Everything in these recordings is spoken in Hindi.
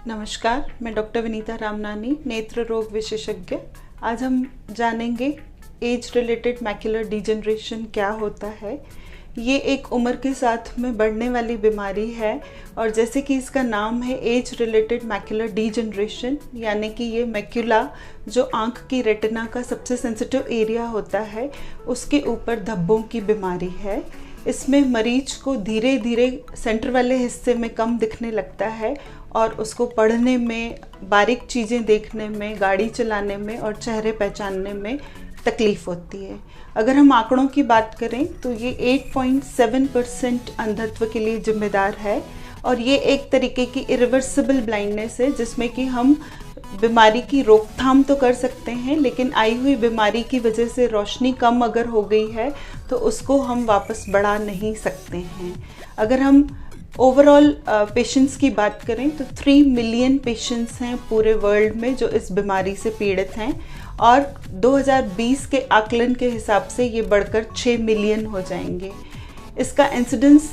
नमस्कार, मैं डॉक्टर विनीता रामनानी, नेत्र रोग विशेषज्ञ। आज हम जानेंगे एज रिलेटेड मैक्युलर डिजेनरेशन क्या होता है। ये एक उम्र के साथ में बढ़ने वाली बीमारी है और जैसे कि इसका नाम है एज रिलेटेड मैक्युलर डिजेनरेशन, यानी कि ये मैक्युला जो आँख की रेटिना का सबसे सेंसिटिव एरिया होता है उसके ऊपर धब्बों की बीमारी है। इसमें मरीज को धीरे धीरे सेंटर वाले हिस्से में कम दिखने लगता है और उसको पढ़ने में, बारीक चीज़ें देखने में, गाड़ी चलाने में और चेहरे पहचानने में तकलीफ़ होती है। अगर हम आंकड़ों की बात करें तो ये 8.7% अंधत्व के लिए जिम्मेदार है और ये एक तरीके की इरिवर्सिबल ब्लाइंडनेस है जिसमें कि हम बीमारी की रोकथाम तो कर सकते हैं, लेकिन आई हुई बीमारी की वजह से रोशनी कम अगर हो गई है तो उसको हम वापस बढ़ा नहीं सकते हैं। अगर हम ओवरऑल पेशेंट्स की बात करें तो 3 मिलियन पेशेंट्स हैं पूरे वर्ल्ड में जो इस बीमारी से पीड़ित हैं और 2020 के आकलन के हिसाब से ये बढ़कर 6 मिलियन हो जाएंगे। इसका इंसिडेंस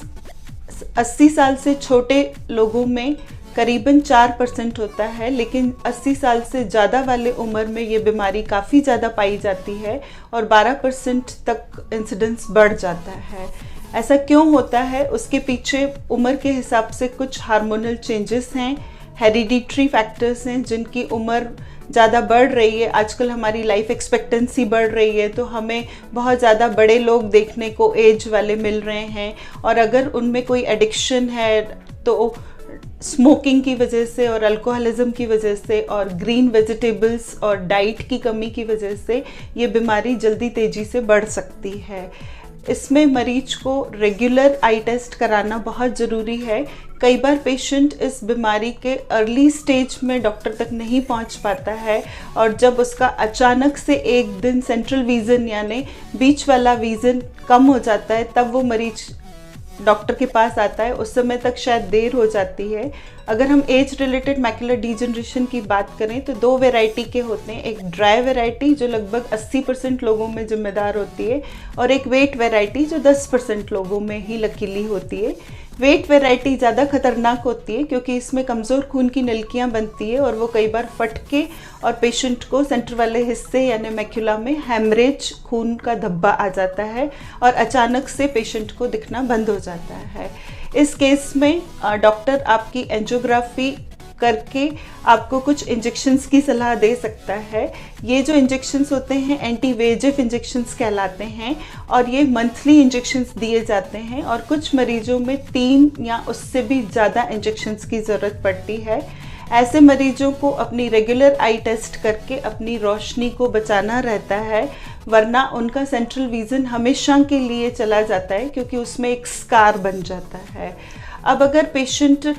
80 साल से छोटे लोगों में करीबन 4% होता है, लेकिन 80 साल से ज़्यादा वाले उम्र में ये बीमारी काफ़ी ज़्यादा पाई जाती है और 12% तक इंसिडेंस बढ़ जाता है। ऐसा क्यों होता है? उसके पीछे उम्र के हिसाब से कुछ हार्मोनल चेंजेस हैं, हेरिडिटरी फैक्टर्स हैं जिनकी उम्र ज़्यादा बढ़ रही है। आजकल हमारी लाइफ एक्सपेक्टेंसी बढ़ रही है तो हमें बहुत ज़्यादा बड़े लोग देखने को एज वाले मिल रहे हैं और अगर उनमें कोई एडिक्शन है तो स्मोकिंग की वजह से और अल्कोहलिज्म की वजह से और ग्रीन वेजिटेबल्स और डाइट की कमी की वजह से ये बीमारी जल्दी तेज़ी से बढ़ सकती है। इसमें मरीज को रेगुलर आई टेस्ट कराना बहुत ज़रूरी है। कई बार पेशेंट इस बीमारी के अर्ली स्टेज में डॉक्टर तक नहीं पहुंच पाता है और जब उसका अचानक से एक दिन सेंट्रल विज़न यानी बीच वाला विज़न कम हो जाता है तब वो मरीज डॉक्टर के पास आता है। उस समय तक शायद देर हो जाती है। अगर हम एज रिलेटेड मैक्युलर डिजेनरेशन की बात करें तो 2 वैरायटी के होते हैं, एक ड्राई वैरायटी जो लगभग 80% लोगों में जिम्मेदार होती है और एक वेट वैरायटी जो 10% लोगों में ही लकीली होती है। वेट वैरायटी ज़्यादा खतरनाक होती है क्योंकि इसमें कमज़ोर खून की नलकियाँ बनती है और वो कई बार फट के और पेशेंट को सेंटर वाले हिस्से यानी मैक्युला में हैमरेज, खून का धब्बा आ जाता है और अचानक से पेशेंट को दिखना बंद हो जाता है। इस केस में डॉक्टर आपकी एंजियोग्राफी करके आपको कुछ इंजेक्शंस की सलाह दे सकता है। ये जो इंजेक्शंस होते हैं एंटी वेजिफ इंजेक्शंस कहलाते हैं और ये मंथली इंजेक्शंस दिए जाते हैं और कुछ मरीजों में 3 या उससे भी ज़्यादा इंजेक्शंस की ज़रूरत पड़ती है। ऐसे मरीजों को अपनी रेगुलर आई टेस्ट करके अपनी रोशनी को बचाना रहता है, वरना उनका सेंट्रल विज़न हमेशा के लिए चला जाता है क्योंकि उसमें एक स्कार बन जाता है। अब अगर पेशेंट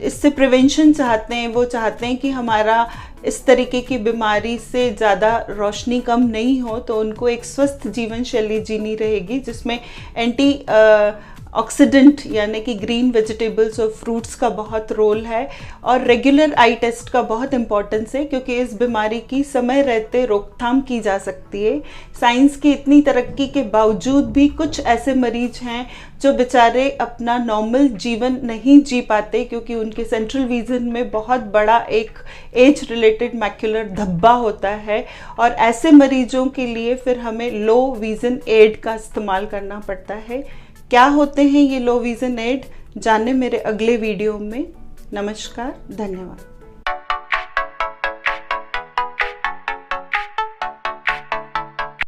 इससे प्रिवेंशन चाहते हैं, वो चाहते हैं कि हमारा इस तरीके की बीमारी से ज़्यादा रोशनी कम नहीं हो, तो उनको एक स्वस्थ जीवन शैली जीनी रहेगी जिसमें एंटी ऑक्सीडेंट यानी कि ग्रीन वेजिटेबल्स और फ्रूट्स का बहुत रोल है और रेगुलर आई टेस्ट का बहुत इम्पोर्टेंस है क्योंकि इस बीमारी की समय रहते रोकथाम की जा सकती है। साइंस की इतनी तरक्की के बावजूद भी कुछ ऐसे मरीज हैं जो बेचारे अपना नॉर्मल जीवन नहीं जी पाते क्योंकि उनके सेंट्रल विज़न में बहुत बड़ा एक एज रिलेटेड मैक्युलर धब्बा होता है और ऐसे मरीजों के लिए फिर हमें लो विज़न एड का इस्तेमाल करना पड़ता है। क्या होते हैं ये लो विज़न एड, जाने मेरे अगले वीडियो में। नमस्कार, धन्यवाद।